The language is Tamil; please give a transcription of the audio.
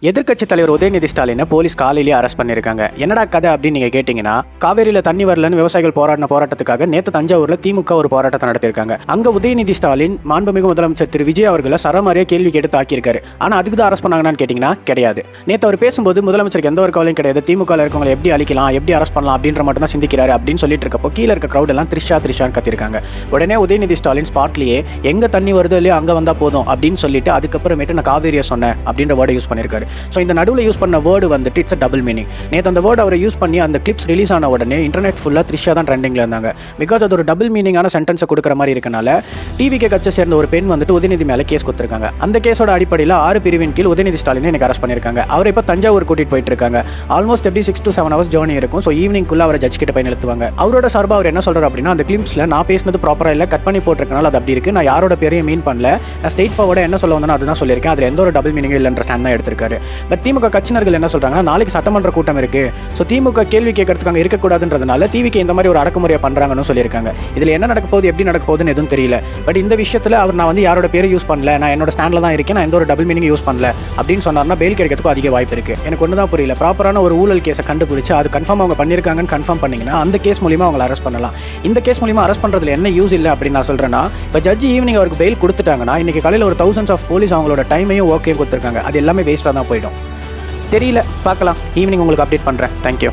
எதிர்க்கட்சித் தலைவர் உதயநிதி ஸ்டாலினை போலீஸ் காலையிலேயே அரெஸ்ட் பண்ணியிருக்காங்க. என்னடா கதை அப்படின்னு நீங்க கேட்டீங்கன்னா, காவேரியில தண்ணி வரலன்னு விவசாயிகள் போராட்டத்துக்காக நேற்று தஞ்சாவூர்ல திமுக ஒரு போராட்டத்தை நடத்திருக்காங்க. அங்க உதயநிதி ஸ்டாலின் மாண்புமிகு முதலமைச்சர் திரு விஜய் அவர்களை சரமாரியா கேள்வி கேட்டு தாக்கியிருக்காரு. ஆனா அதுக்கு தான் அரெஸ்ட் பண்ணாங்கன்னு கேட்டீங்கன்னா கிடையாது. நேற்று அவர் பேசும்போது முதலமைச்சருக்கு எந்த ஒரு கவலையும் கிடையாது, திமுக இருக்கவங்களை எப்படி அழிக்கலாம், எப்படி அரெஸ்ட் பண்ணலாம் அப்படின்ற மட்டும் தான் சிந்திக்கிறாரு அப்படின்னு சொல்லிட்டு இருக்கப்போ கீழே இருக்க கிரௌட் எல்லாம் த்ரிஷான்னு கத்திருக்காங்க. உடனே உதயநிதி ஸ்டாலின் ஸ்பாட்லயே எங்க தண்ணி வருதோ இல்லையோ அங்க வந்தா போதும் அப்படின்னு சொல்லிட்டு அதுக்கப்புறமேட்டு நான் காவேரியை சொன்னேன் அப்படின்ற வேர்டை யூஸ் பண்ணிருக்காரு. ஸோ இந்த நடுவில் யூஸ் பண்ண வேர்டு வந்துட்டு இட்ஸ் டபுள் மீனிங். நேற்று அந்த வேர்டு அவரை யூஸ் பண்ணி அந்த கிளிப்ஸ் ரிலீஸ் ஆன உடனே இன்டர்நெட் ஃபுல்லாக த்ரிஷா தான் ட்ரெண்டிங்கில் இருந்தாங்க. பிகாஸ் அது ஒரு டபுள் மீனிங்கான சென்டென்ஸை கொடுக்குற மாதிரி இருக்கனால டிவிகே கட்சியை சேர்ந்த ஒரு பெண் வந்துட்டு உதயநிதி மேலே கேஸ் கொடுத்துருக்காங்க. அந்த கேஸோட அடிப்படையில் 6 பிரிவின் கீழ் உதயநிதி ஸ்டாலினை எனக்கு அரெஸ்ட் பண்ணியிருக்காங்க. அவர் இப்போ தஞ்சாவூர் கூட்டிட்டு போயிட்டு இருக்காங்க. ஆல்மோஸ்ட் எப்படி 6 to 7 hours ஜேர்னி இருக்கும். ஸோ ஈவினிங்குள்ள அவரை ஜட்ஜ் கிட்ட போய் நிறுத்துவாங்க. அவரோட சார்பாக அவர் என்ன சொல்றாரு அப்படின்னா, அந்த கிளிப்ஸில் நான் பேசினது ப்ராப்பராக இல்லை, கட் பண்ணி போட்டிருக்கனால அது அப்படி இருக்கு, நான் யாரோட பேரையும் மீன் பண்ணல, நான் ஸ்ட்ரெயிட் ஃபார்வர்டாக என்ன சொல்ல வந்தேனோ அதுதான் சொல்லியிருக்கேன், அதில் எந்த ஒரு டபுள் மீனிங் இல்லைன்ற ஸ்டாண்ட் தான் எடுத்திருக்காரு. பட் திமுக கட்சியினர்கள் என்ன சொல்றாங்கன்னா, நாளைக்கு சட்டமன்ற கூட்டம் இருக்கு, ஸோ திமுக கேள்வி கேட்கறதுக்கு அங்கே இருக்கக்கூடாதுன்றதுனால டிவிக்கு இந்த மாதிரி ஒரு அடக்குமுறையை பண்றாங்கன்னு சொல்லியிருக்காங்க. இதில் என்ன நடக்க போகுது, எப்படி நடக்க போகுதுன்னு எதுவும் தெரியல. பட் இந்த விஷயத்தில் அவர் நான் வந்து யாரோட பேரை யூஸ் பண்ணல, நான் என்னோட ஸ்டாண்டில் தான் இருக்கேன், நான் எந்த ஒரு டபுள் மீனிங் யூஸ் பண்ணல அப்படின்னு சொன்னார்னா பெயில் கிடைக்கிறதுக்கும் அதிக வாய்ப்பு இருக்கு. எனக்கு ஒன்று தான் புரியல, ப்ராப்பரான ஒரு ஊழல் கேஸை கண்டுபிடிச்சு அது கன்ஃபார்ம் அவங்க பண்ணியிருக்காங்கன்னு கன்ஃபார்ம் பண்ணீங்கன்னா அந்த கேஸ் மூலியமா அவங்களை அரெஸ்ட் பண்ணலாம். இந்த கேஸ் மூலியமா அரெஸ்ட் பண்றதுல என்ன யூஸ் இல்லை அப்படின்னு நான் சொல்றேன்னா, இப்போ ஜட்ஜ் ஈவினிங் அவருக்கு பெயில் கொடுத்துட்டாங்கன்னா இன்னைக்கு காலையில் ஒரு thousands ஆஃப் போலீஸ் அவங்களோட டைமையும் ஓகே கொடுத்துருக்காங்க. அது எல்லாமே வேஸ்ட்டாக தான் போயிடும். தெரியல, பார்க்கலாம். ஈவினிங் உங்களுக்கு அப்டேட் பண்ணுறேன். தேங்க்யூ.